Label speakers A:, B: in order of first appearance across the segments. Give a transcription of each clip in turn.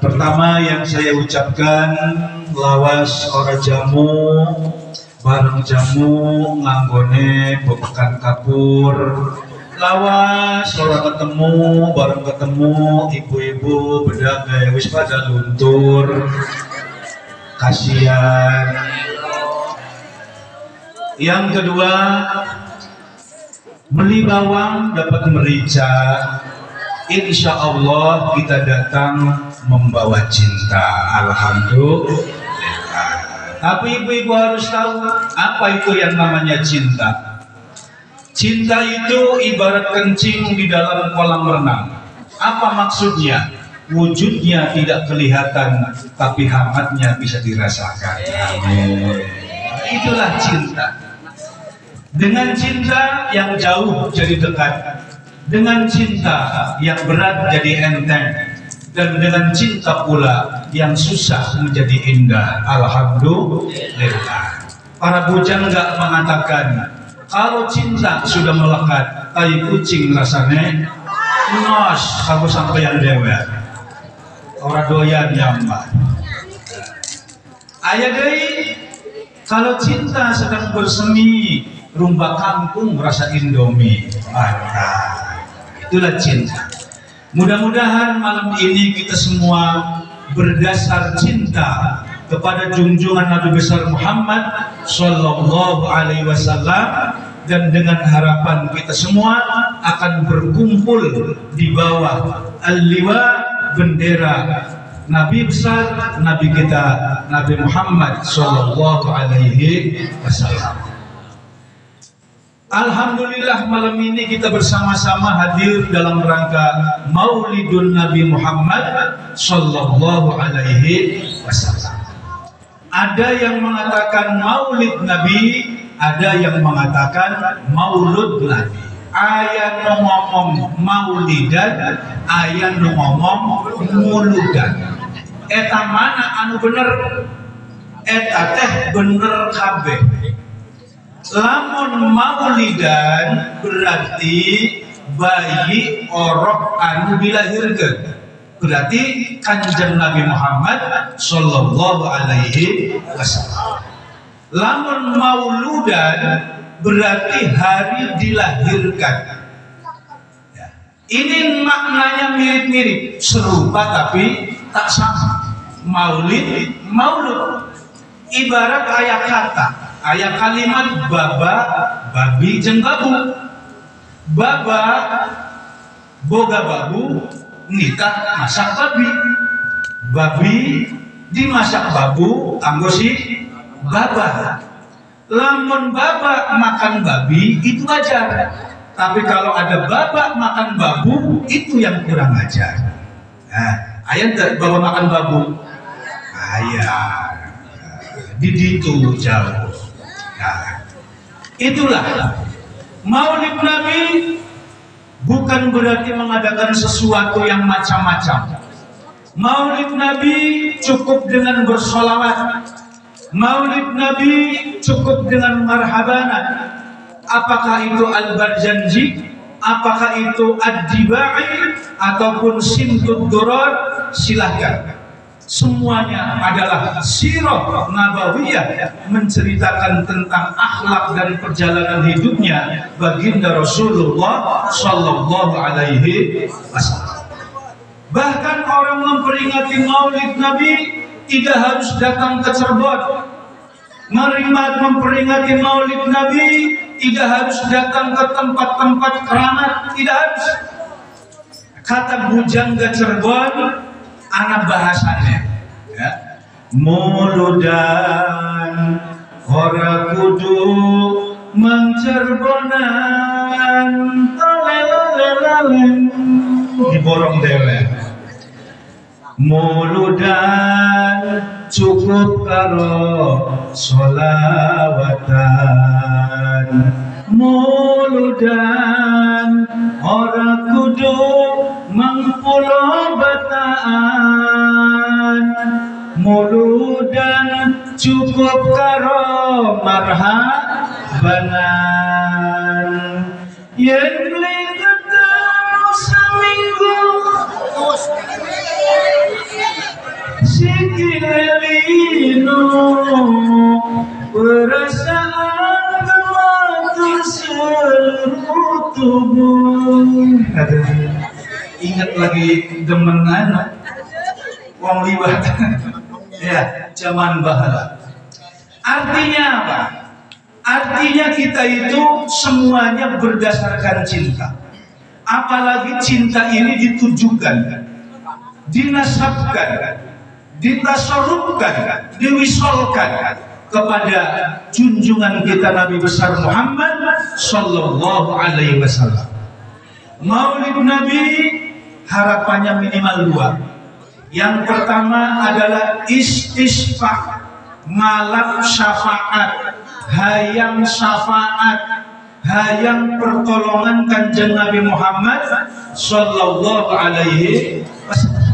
A: Pertama yang saya ucapkan, lawas ora jamu bareng jamu nganggone bebekan kapur. Lawas ora ketemu bareng ketemu ibu-ibu bedagai wis pada luntur. Kasihan. Yang kedua, beli bawang dapat merica. Insya Allah kita datang membawa cinta. Alhamdulillah. Tapi ibu-ibu harus tahu apa itu yang namanya cinta. Cinta itu ibarat kencing di dalam kolam renang. Apa maksudnya? Wujudnya tidak kelihatan, tapi hangatnya bisa dirasakan. Amin. Itulah cinta. Dengan cinta yang jauh jadi dekat, dengan cinta yang berat jadi enteng, dan dengan cinta pula yang susah menjadi indah. Alhamdulillah. Para bujang nggak mengatakan kalau cinta sudah melekat, tai kucing rasanya nos, kamu sampai yang dewa orang doyan nyambah. Ayah deh, kalau cinta sedang bersemi, rumba kampung rasa Indomie. Mantap. Itulah cinta. Mudah-mudahan malam ini kita semua berdasar cinta kepada junjungan Nabi besar Muhammad Sallallahu Alaihi Wasallam, dan dengan harapan kita semua akan berkumpul di bawah al-liwa, bendera Nabi besar, Nabi kita, Nabi Muhammad Sallallahu Alaihi Wasallam. Alhamdulillah malam ini kita bersama-sama hadir dalam rangka Maulidun Nabi Muhammad Sallallahu Alaihi Wasallam. Ada yang mengatakan Maulid Nabi, ada yang mengatakan Maulud Nabi. Ayat ngomong Maulidan, ayat ngomong Muludan. Eta mana anu bener? Eta teh bener kabeh. Lamun Maulidan berarti bayi orok anu dilahirkan, berarti kanjeng Nabi Muhammad Sallallahu Alaihi Wasallam. Lamun Mauludan berarti hari dilahirkan. Ya. Ini maknanya mirip-mirip, serupa tapi tak sama. Maulid, maulud, ibarat ayat kata. Ayat kalimat baba, babi, jeung babu. Baba, boga babu, nita masak babi. Babi dimasak babu, kanggo si baba. Lamun baba makan babi itu wajar. Tapi kalau ada baba makan babu itu yang kurang ajar. Nah, ayat bawa makan babu. Ayat di situ jauh. Nah, itulah Maulid Nabi bukan berarti mengadakan sesuatu yang macam-macam. Maulid Nabi cukup dengan bersolawat. Maulid Nabi cukup dengan marhabana. Apakah itu al-barjanji, apakah itu ad-dibai, ataupun simtud duror, silahkan. Semuanya adalah sirah nabawiyah, menceritakan tentang akhlak dan perjalanan hidupnya baginda Rasulullah Sallallahu Alaihi Wasallam. Bahkan orang memperingati Maulid Nabi tidak harus datang ke Cirebon. Memperingati Maulid Nabi tidak harus datang ke tempat-tempat keramat, tidak harus. Kata bujang ke Cirebon, anak bahasanya ya. Muludan ora kudu mencerbonan talelelelelen diborong dewe. Muludan cukup karo sholawatan. Muludan ora kudu mengpulo bataan. Muludan cukup karo marhabanan. Yen beli ketemu seminggu sikilinu perasaan gemetar seluruh tubuh. Ingat lagi demen anak wong liwat ya zaman bahala. Artinya apa? Artinya kita itu semuanya berdasarkan cinta. Apalagi cinta ini ditujukan, dinasabkan, ditasorubkan, diwisolkan kepada junjungan kita Nabi besar Muhammad Sallallahu Alaihi Wasallam. Maulid Nabi harapannya minimal dua. Yang pertama adalah istisqa, ngalap syafaat, hayang syafaat, hayang pertolongan Kanjeng Nabi Muhammad Sallallahu Alaihi Wasallam.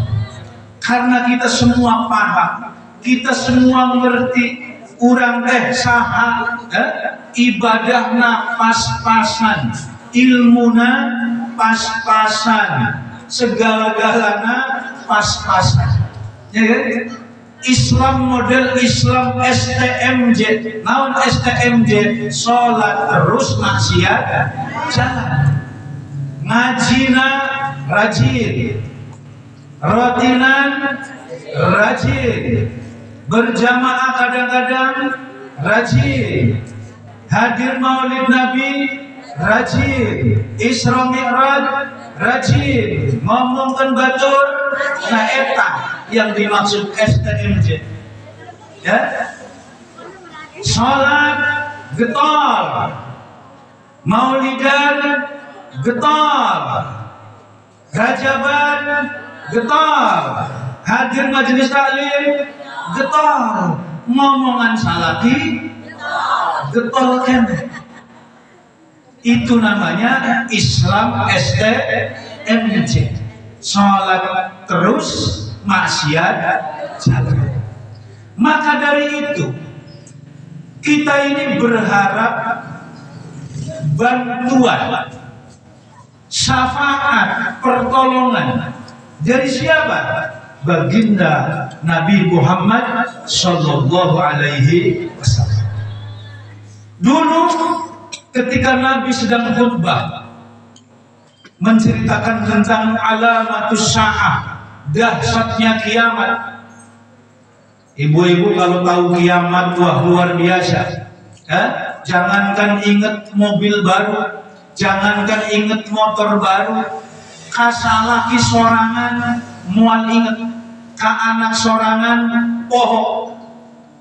A: Karena kita semua paham, kita semua mengerti, urang saha ibadahna pas-pasan, ilmuna pas-pasan, segala-galana pas-pasan. Ya kan? Islam model Islam STMJ. Naon STMJ? Sholat terus maksiat jalan. Ngajina rajin, rotinan rajin, berjamaah kadang-kadang rajin, hadir maulid Nabi rajin, Isra Mi'raj rajin, ngomongkan batur. Nah eta yang dimaksud STMJ ya. Sholat getol, maulidan getol, rajaban getol, hadir majelis taklim getol, ngomongan salaki getol kan. Itu namanya Islam STMJ. Sholat terus maksiat jalan. Maka dari itu kita ini berharap bantuan, syafaat, pertolongan dari siapa? Baginda Nabi Muhammad Sallallahu Alaihi Wasallam. Dulu ketika Nabi sedang khutbah menceritakan tentang alamatus sa'ah, dahsyatnya kiamat. Ibu-ibu kalau tahu kiamat, wah luar biasa. Jangankan inget mobil baru, jangankan inget motor baru, kasalaki sorangan mual inget, ka anak sorangan poho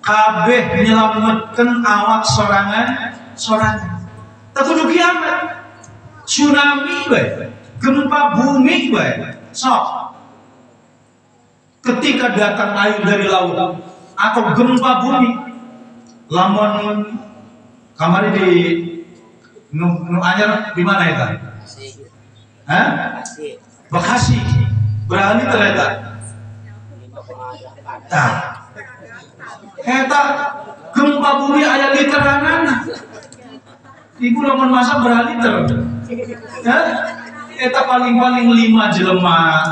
A: kabeh nyelametkeun awak sorangan. Takudu kiamat, tsunami bae, gempa bumi bae, sok. Ketika datang air dari laut atau gempa bumi, lamun kamari di nu anyar di mana eta? Bekasi. Berani ternyata. Nah, eta gempa bumi aya literanana. Ibu lamun masak berani ter. Eta paling-paling 5 jelema.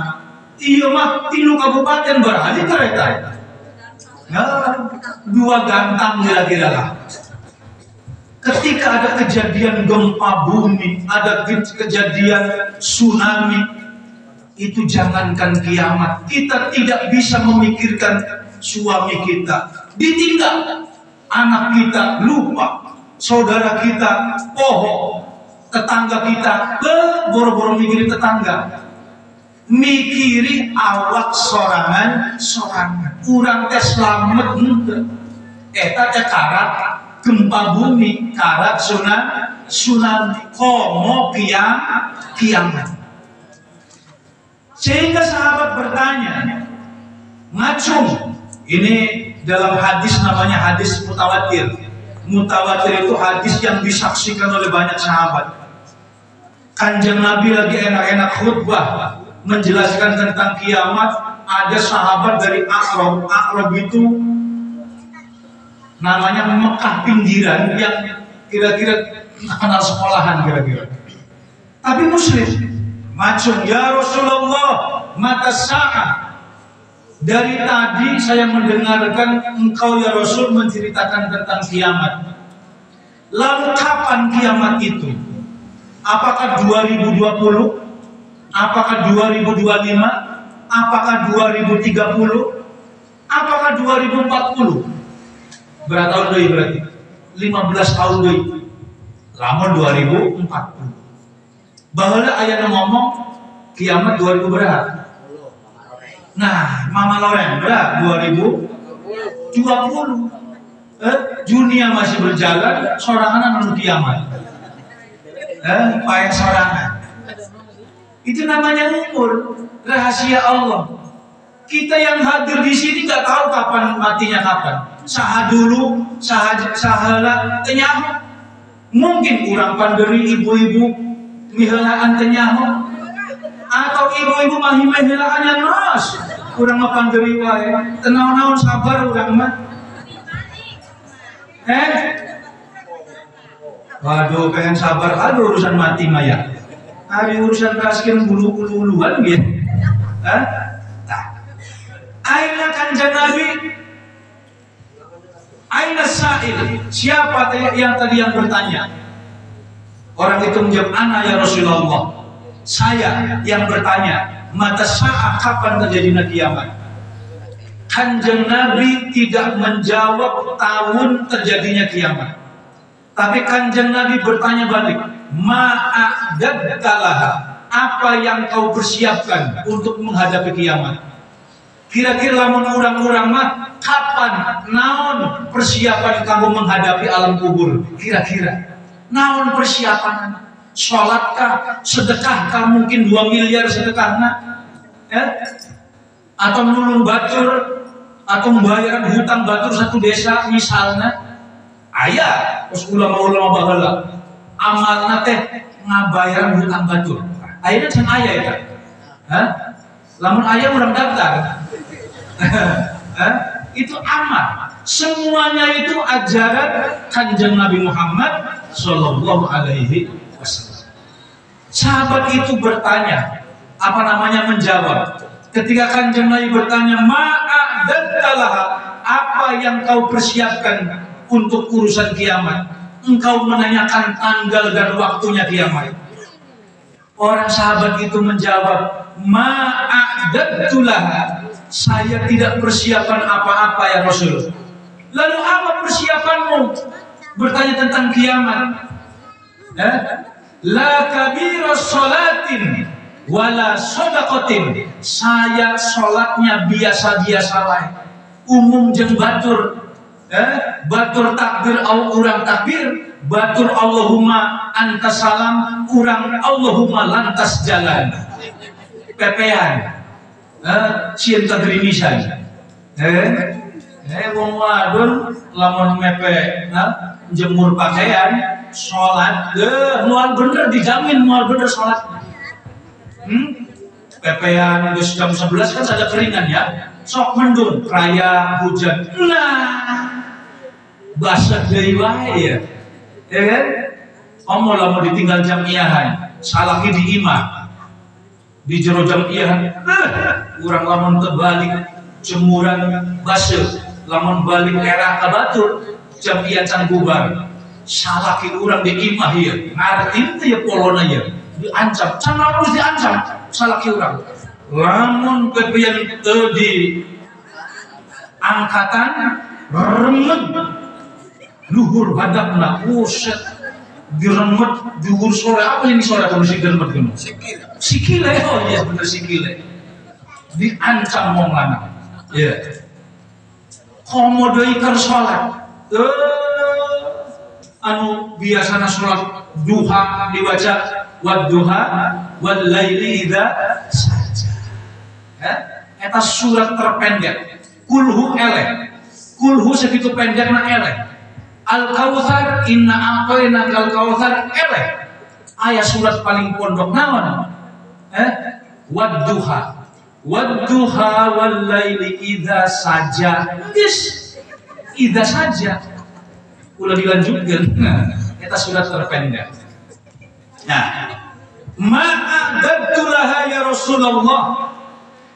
A: Iya mah 3 kabupaten berani ternyata. Nah, 2 gantang kira-kira lah. Ketika ada kejadian gempa bumi, ada kejadian tsunami, itu jangankan kiamat, kita tidak bisa memikirkan suami kita ditinggal, anak kita lupa, saudara kita poho, tetangga kita boro-boro mikirin tetangga, mikiri awak sorangan, kurang teh slamet henteu. Eta teh karat gempa bumi, karat tsunami, komo kiamat. Sehingga sahabat bertanya, ngacung. Ini dalam hadis namanya hadis mutawatir. Mutawatir itu hadis yang disaksikan oleh banyak sahabat. Kanjeng Nabi lagi enak-enak khutbah menjelaskan tentang kiamat, ada sahabat dari Aqrab itu namanya Mekah pinggiran yang kira-kira kenal sekolahan kira-kira. Tapi muslim, macam ya Rasulullah mata sa'ah, Dari tadi saya mendengarkan engkau ya Rasul menceritakan tentang kiamat. Lalu kapan kiamat itu? Apakah 2020? Apakah 2025? Apakah 2030? Apakah 2040? Berapa tahun doi berarti? 15 tahun doi. Lamun 2040. Baheula aya ngomong kiamat 2000 berapa? Nah, Mama Loren berapa? 2020. Dunia masih berjalan, sorangan menuju kiamat. Payah sorangan. Itu namanya umur, rahasia Allah. Kita yang hadir di sini nggak tahu kapan matinya kapan. Saha dulu, sahala tenyaho. Mungkin kurang panderi ibu-ibu mihelaan tenyaho. Atau ibu-ibu mahi mihelaan yang nos. Kurang panderi wae. Tenang-naon sabar urang mah. Waduh, pengen sabar. Aduh, urusan mati maya. Hari urusan kaskin bulu-bulu-buluan gitu. Aina kanjeng Nabi? Aina sa'il? Siapa yang tadi yang bertanya? Orang itu menjawab, ana ya Rasulullah. Saya yang bertanya, mata sa'ah kapan terjadinya kiamat? Kanjeng Nabi tidak menjawab tahun terjadinya kiamat. Tapi kanjeng Nabi bertanya balik, ma'adadtalaha, apa yang kau persiapkan untuk menghadapi kiamat? Kira-kira lamun orang-orang mah kapan naon persiapan kamu menghadapi alam kubur? Kira-kira naon persiapan? Sholatkah? Sedekahkah? Mungkin 2 miliar sedekahna? Atau nulung batur? Atau membayar hutang batur satu desa misalnya? Aya, terus ulama-ulama baheula amalna teh ngabayaran hutang batur. Ayeuna can aya eta. Lamun aya urang daftar. Itu amal. Semuanya itu ajaran kanjeng Nabi Muhammad Sallallahu Alaihi Wasallam. Sahabat itu bertanya, menjawab. Ketika kanjeng Nabi bertanya, ma'adadtalaha, apa yang kau persiapkan untuk urusan kiamat? Engkau menanyakan tanggal dan waktunya kiamat. Orang sahabat itu menjawab, ma'adadtulaha, saya tidak persiapan apa-apa ya Rasul. Lalu apa persiapanmu? Bertanya tentang kiamat. La kabira sholatin wala sodakotin. Saya sholatnya biasa-biasa wae. Umum jeung batur. Batur takbir urang takbir, batur Allahumma antas salam, urang Allahumma lantas jalan. Pepean. Sieun kadrimisan. Wong wadon lamun mepe jemur pakaian, sholat, moal bener dijamin moal bener sholat. Pepean geus jam 11 kan saja keringan ya. Sok mendung raya hujan. Nah, basah deui wae ya. Ya kan? Omo lamun ditinggal jamiahan, salaki di imah. Di jero jamiahan, urang lamun terbalik jemuran baseuh, lamun balik era ka batur, jamiah can bubar. Salaki urang di imah ieu, ngarti teh ya polona ieu. Diancam, can harus diancam salaki urang. Lamun kepian teu di angkatan remet luhur hadapna uset diremet juhur sore apa ini sore kalau si remet gini sikile oh iya bener sikile diancam wong lanang ya komodo ikar sholat anu biasana sholat duha dibaca wad duha wal laili idza saja eta surat terpendek kulhu eleh kulhu segitu pendekna eleh Al-Kautsar inna a'tayna kal-kautsar eleh ayat surat paling pondok naon wadduha wal laili idza saja geus idza saja ulah dilanjutkeun eta surat terpendek. Nah, ma'adadtulaha ya Rasulullah,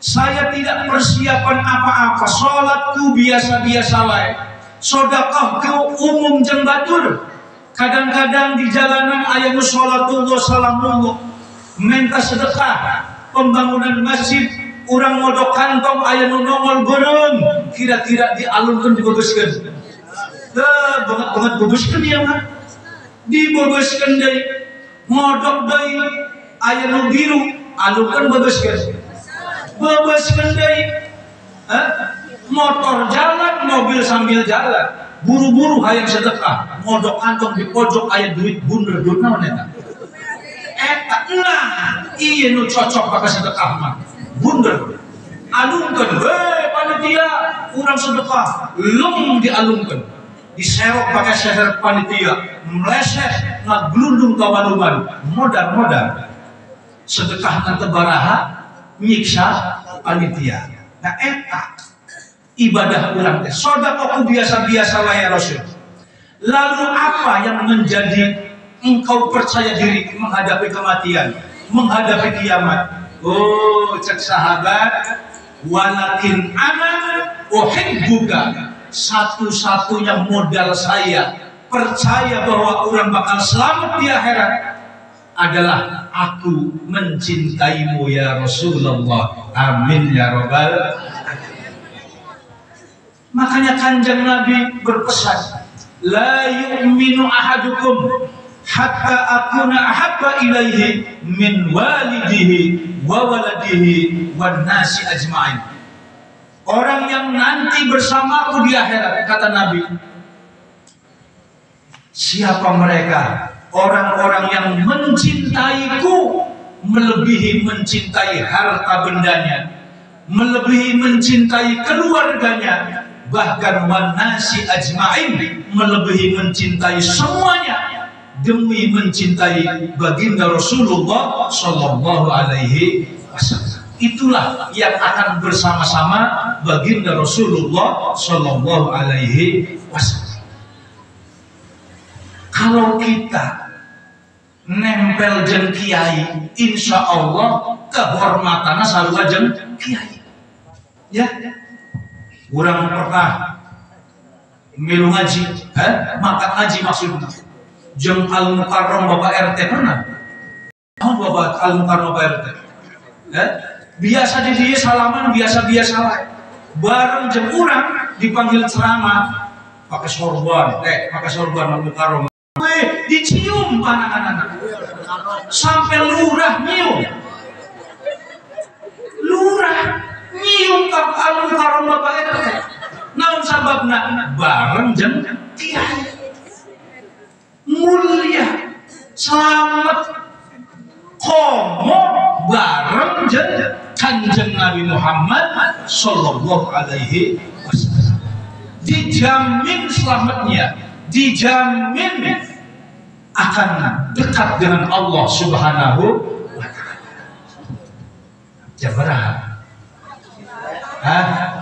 A: Saya tidak persiapan apa-apa, sholatku biasa-biasa wae, sedekahku umum jeung batur. Kadang-kadang di jalanan aya nu sholatullah salamullah, minta sedekah, pembangunan masjid, urang modok kantong aya nu nongol beureum, kira-kira dialunkeun dibegeskeun. Banget bebeskeun ieu mah. Dibebeskeun deui, modok deui, aya nu biru, alunkeun bebeskeun. Bebeskeun deui. Motor jalan, mobil sambil jalan, buru-buru hayang sedekah, modok kantong di pojok aya duit bunder, duit naon eta? Eta nah, ieu nu cocok pake sedekah mah. Bunder. Alungkeun, panitia, urang sedekah, lem dialungkeun. Diserok pakai seher panitia, meleset ngaglundung ka walungan, modal sedekah teu baraha nyiksa panitia. Nah eta ibadah urang teh sedekah biasa-biasa wae Rasul. Lalu apa yang menjadi engkau percaya diri menghadapi kematian, menghadapi kiamat? Oh, cek sahabat, walakin ana uhibbuka, satu-satunya modal saya percaya bahwa orang bakal selamat di akhirat adalah aku mencintaimu ya Rasulullah. Amin ya Rabbal alamin. Makanya Kanjeng Nabi berpesan, la yu'minu ahadukum hatta akuna ahabba ilaihi min walidihi wa waladihi wan nasi ajma'in. Orang yang nanti bersamaku di akhirat, kata Nabi, siapa mereka? Orang-orang yang mencintaiku melebihi mencintai harta bendanya, melebihi mencintai keluarganya, bahkan wanasi ajma'in, melebihi mencintai semuanya demi mencintai baginda Rasulullah sallallahu alaihi wasallam. Itulah yang akan bersama-sama baginda Rasulullah sallallahu alaihi wasallam. Kalau kita nempel jeung kiai, insya Allah kehormatanna sarua jeung kiai. Ya, urang pernah milu ngaji, mangkat ngaji maksudna. Jeung Al Mukarram Bapak RT pernah. Oh, Bapak Al Mukarram Bapak RT. Biasa di dia salaman biasa-biasa wae. Bareng jeung urang dipanggil ceramah pakai sorban, pakai sorban Al Mukarram. Dicium anak-anak. Sampai lurah nyium. Lurah nyium ka Al Mukarram Bapak RT. Naon sababna? Bareng jeung kiai. Mulia, selamat, komo bareng jeung Kanjeng Nabi Muhammad sallallahu alaihi wasallam. Dijamin selamatnya, dijamin akan dekat dengan Allah Subhanahu wa taala. Jabaraha.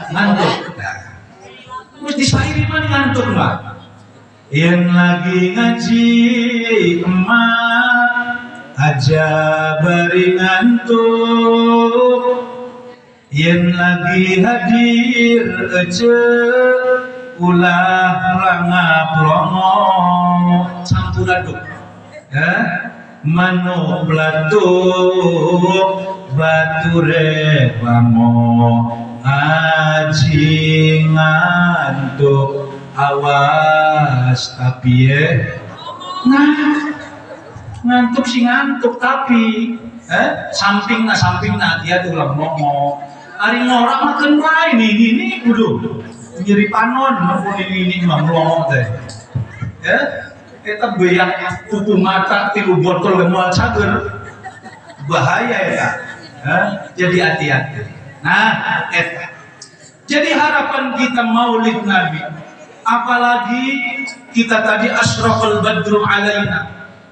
A: Ngantuk. Wis disairi mah ngantuk mah. Yang lagi ngaji emak aja bari ngantuk, yang lagi hadir ece ulah rangap longo campuraduk, manu blatuk bature bango ngaji ngantuk. Awas tapi ngantuk sih ngantuk tapi sampingna dia tuh lah ngomong ari ngorang makan wae ini kudu nyeri panon maupun ini mah ngomong teh eta beyak kuku mata tilu botol gemual cager bahaya eta jadi hati-hati. Nah eta jadi harapan kita maulid Nabi. Apalagi kita tadi asyraqal badru alaina.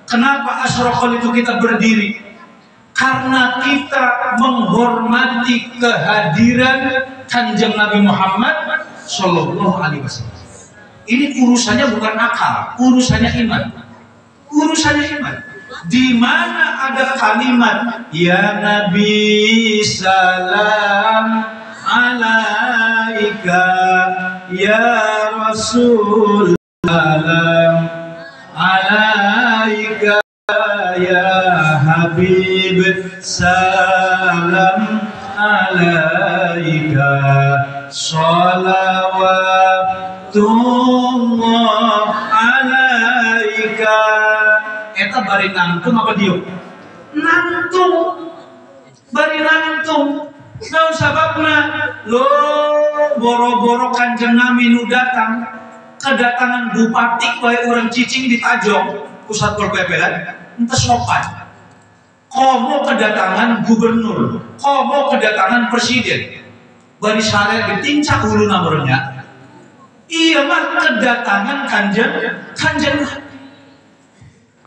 A: Kenapa asyraqal itu kita berdiri? Karena kita menghormati kehadiran Kanjeng Nabi Muhammad sallallahu alaihi wasallam. Ini urusannya bukan akal, urusannya iman. Urusannya iman. di mana ada kalimat ya Nabi salam alaika, ya Rasul salam alaika, ya Habib salam alaika, sholawatullah alaika. Eta bari nangtung apa diuk? Nangtung, bari nangtung. Naon sababna? Lo boro-boro Kanjeng Nabi nu datang, kedatangan bupati bae orang cicing di Tajong, pusat Pol PP ente sopan. Komo kedatangan gubernur, komo kedatangan presiden. Bari sare ditincak hulu nomornya. Iya mah kedatangan Kanjeng.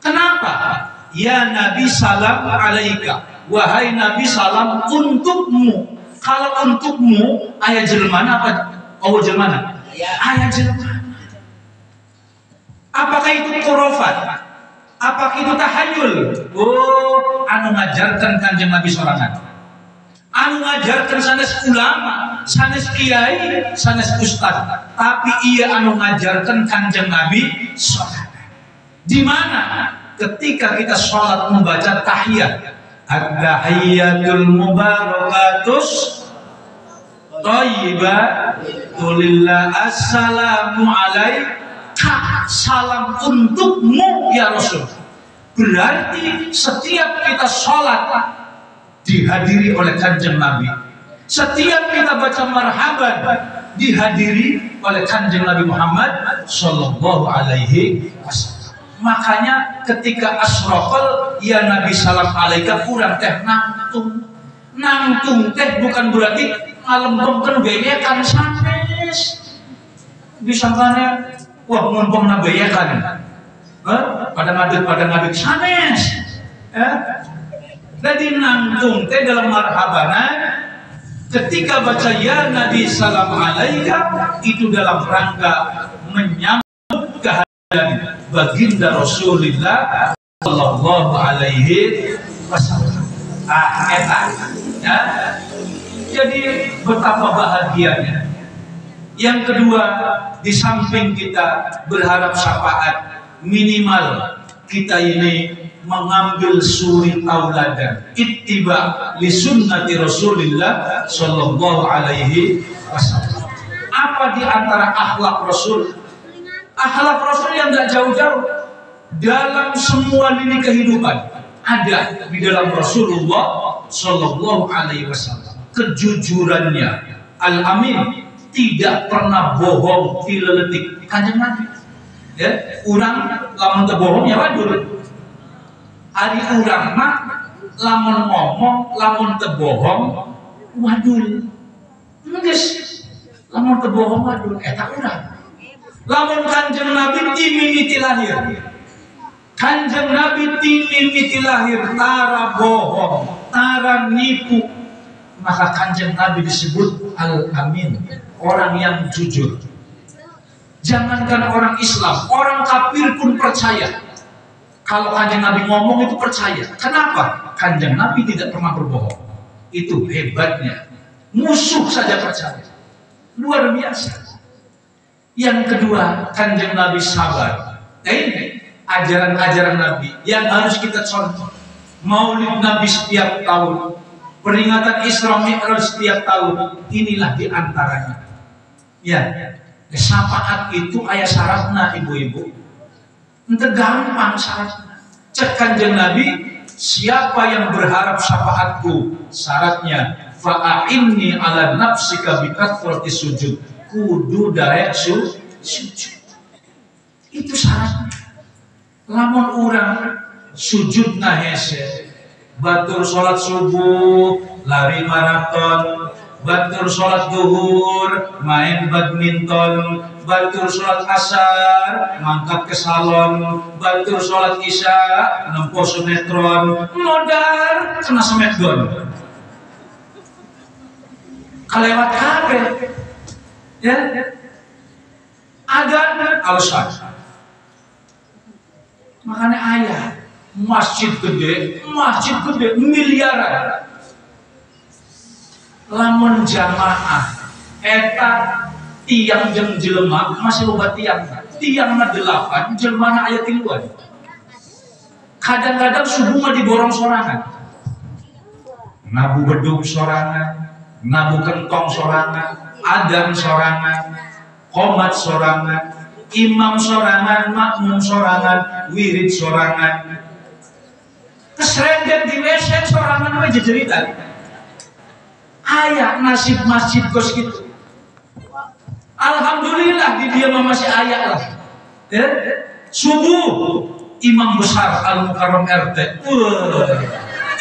A: Kenapa? Ya Nabi salam alaika. Wahai Nabi salam untukmu. Kalau untukmu ayat jelmana apa? Oh jelmana? Ayat jelmana. Apakah itu khurafat? Apakah itu tahayul? Oh, anu ngajarkan Kanjeng Nabi sorangan. Anu ngajarkan sanes ulama, sanes kiai, sanes ustaz. Tapi ia anu ngajarkan Kanjeng Nabi sorangan. Di mana ketika kita sholat membaca tahiyat, at-tahiyatul mubarakatus thayyibatulillah, assalamu alaika, salam untukmu ya Rasul. Berarti setiap kita sholat dihadiri oleh Kanjeng Nabi. Setiap kita baca marhaban dihadiri oleh Kanjeng Nabi Muhammad sallallahu alaihi wasallam. Makanya ketika asrofal ya Nabi salam alaika kurang teh nangtung. Nangtung teh bukan berarti ngalempengkeun beyekan sanes. Disangkanya wah ngumpulna beyekan. Pada ngadeg sanes. Jadi nangtung teh dalam marhabana ketika baca ya Nabi salam alaika itu dalam rangka menyambut kehadiran baginda Rasulullah sallallahu alaihi wasallam. Eta ya. Jadi betapa bahagianya. Yang kedua, di samping kita berharap syafaat, minimal kita ini mengambil suri tauladan ittiba li sunnati Rasulillah sallallahu alaihi wasallam. Apa di antara akhlak Rasul? Akhlak Rasul yang tidak jauh-jauh dalam semua lini kehidupan ada di dalam Rasulullah Sallallahu Alaihi Wasallam. Kejujurannya, al-amin, tidak pernah bohong tileletik. Kanjeng Nabi, ya, urang lamun teu bohong ya wadul. Ari urang mah lamun ngomong, lamun teu bohong wadul. Geus lamun teu bohong wadul eta urang. Lamun Kanjeng Nabi timimiti lahir, Kanjeng Nabi timimiti lahir, tara bohong, tara nipu, maka Kanjeng Nabi disebut al-amin, orang yang jujur. Jangankan orang Islam, orang kafir pun percaya kalau Kanjeng Nabi ngomong itu percaya. Kenapa? Kanjeng Nabi tidak pernah berbohong. Itu hebatnya. Musuh saja percaya. Luar biasa. Yang kedua, Kanjeng Nabi sabar. Ini ajaran-ajaran Nabi yang harus kita contoh. Maulid Nabi setiap tahun, peringatan Isra Mi'raj setiap tahun, inilah diantaranya. Ya, syafaat itu aya syaratna ibu-ibu. Ente gampang syaratnya. Cek Kanjeng Nabi, siapa yang berharap syafaatku, syaratnya fa'inni ala nafsika bi kathrati sujud. Kudu daek sujud. Itu syaratnya. Lamun urang sujud hese, batur sholat subuh, lari maraton, batur sholat duhur, main badminton, batur sholat asar, mangkat ke salon, batur sholat isya, nempo sinetron, modar kena smackdown. Kalewat kabeh. Ya, ada alasan. Makanya ayah masjid gede miliaran. Lamun jamaah eta tiang jeung jelema masih loba tiang na 8 jelema na aya 3. Kadang-kadang subuh mah diborong sorangan, nabu bedug sorangan, nabu kentong sorangan, adzan sorangan, qomat sorangan, imam sorangan, makmum sorangan, wirid sorangan, kesrendet di WC sorangan aja cerita. Aya nasib masjid kos gitu. Alhamdulillah di dia masih aya lah. Ya? Subuh imam besar Al-Mukarram RT,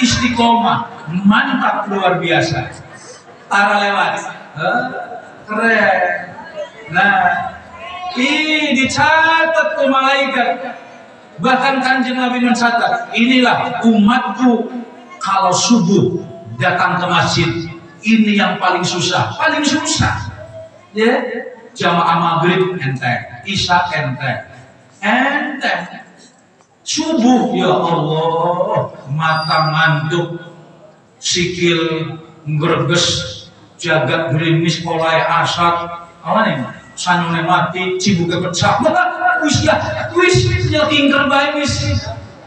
A: istiqomah, mantap luar biasa. Tara lewat, keren. Nah, ini dicatat ke malaikat. Bahkan Kanjeng Nabi mencatat, inilah umatku kalau subuh datang ke masjid, ini yang paling susah. Ya, jamaah maghrib enteng, isya enteng. Subuh ya Allah, mata ngantuk, sikil ngreges, jagat gerimis, polai asat, nih, sanune mati, cibuke pecah. Wis nyekingker bae wis.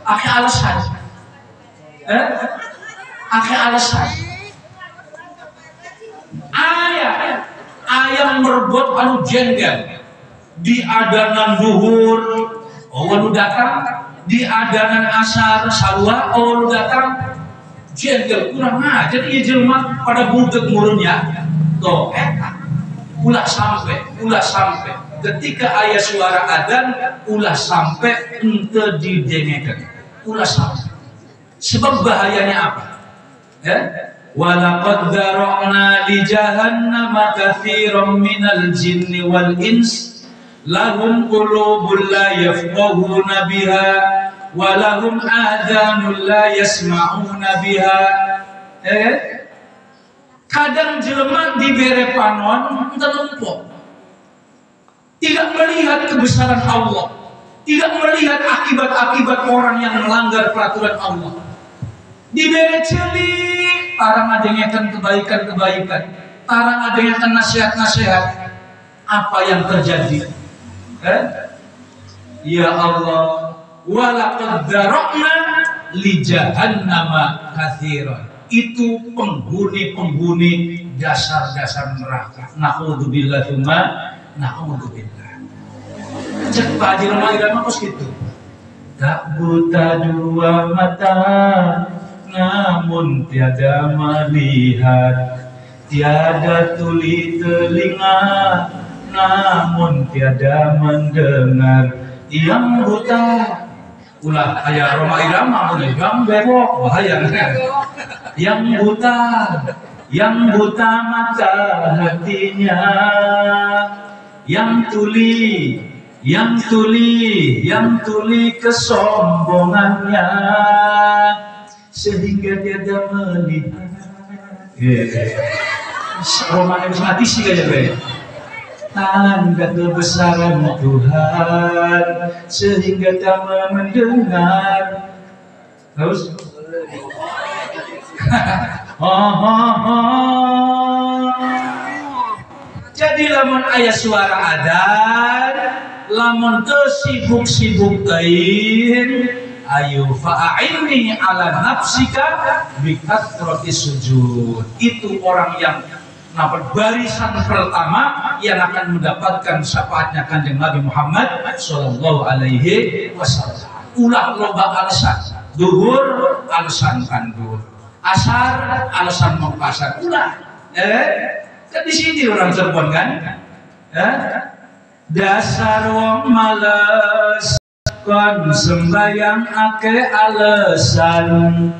A: Ake alasan. Ayam merbot anu jengkel di adanan duhur, nu datang. Di adanan asar salwa nu datang. Jengkel kurang ajar ieu jelema pada budeg murunnya. Tuh eta ulah sampai ketika aya suara adzan ulah sampai henteu didengekeun. Ulah sampai. Sebab bahayanya apa? Ya? Walaqad dara'na li jahannama katsiran minal jinni wal ins lahum qulubun la yafqahuna biha wa lahum adhanun la yasma'una biha. Kadang jelema dibere panon henteu lempok, tidak melihat kebesaran Allah, tidak melihat akibat-akibat orang yang melanggar peraturan Allah. Dibere celik, tarang adengekeun kebaikan-kebaikan, tarang adengekeun nasihat-nasihat. Apa yang terjadi? Ya Allah, walaqad dzara'na li jahannama katsiran. Itu penghuni dasar-dasar neraka. Na'udzubillah tsumma na'udzubillah. Cek Pak Haji Roma kos gitu. Tak buta dua mata, namun tiada melihat, tiada tuli telinga, namun tiada mendengar. Yang buta, ulah aya Roma Irama mulai gambewok bahaya. Yang buta mata hatinya, yang tuli kesombongannya, sehingga tiada melihat. Roma yang mati sih kayaknya. Tanda kebesaran Tuhan, sehingga tak mendengar. Terus jadi lamun aya suara adzan, lamun teu sibuk-sibuk teuing, ayo fa'inni ala nafsika bi kathrati sujud. Itu orang yang barisan pertama yang akan mendapatkan syafaatnya Kanjeng Nabi Muhammad sallallahu alaihi wasallam. Ulah loba alasan, duhur alasan kandur, asar alasan mau pasar. Ulah kan di sini orang Cirebon kan? Dasar wong males, kon sembayang ake alasan,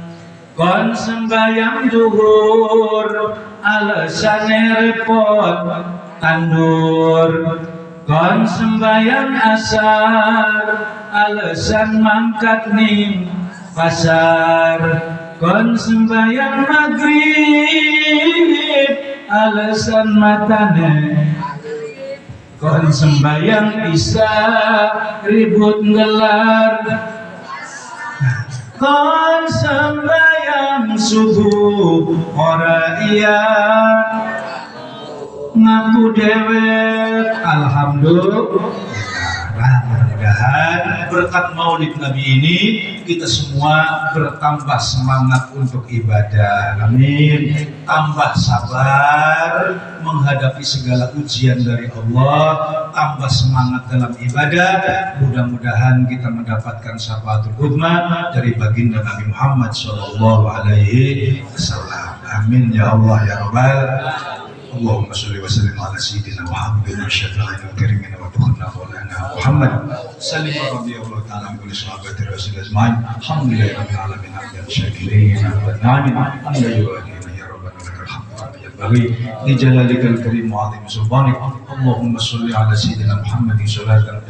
A: kon sembayang duhur alasane repot tandur, kon sembayang asar alasan mangkat ning pasar, kon sembayang maghrib alasan matane, kon sembayang isya ribut ngelar. kon sembayang subuh ora iya ngaku dewek alhamdulillah. Mudah-mudahan berkat Maulid Nabi ini kita semua bertambah semangat untuk ibadah. Amin. Tambah sabar menghadapi segala ujian dari Allah, tambah semangat dalam ibadah. Mudah-mudahan kita mendapatkan syafaatul uzma dari baginda Nabi Muhammad sallallahu alaihi wasallam. Amin ya Allah ya Rabbal. Allahumma sholli wa sallim ala sayyidina Muhammadin syafi'ina wa karimina wa tukhna maulana Muhammad sallim radhiyallahu ta'ala an kulli sahabati rasul ajma'in alhamdulillahi rabbil alamin hamdan syakirin wa na'min hamdan yu'adina ya rabbana lakal hamdu ya bari li jalalikal karim wa 'azimi sultanik Allahumma sholli ala sayyidina Muhammadin salatan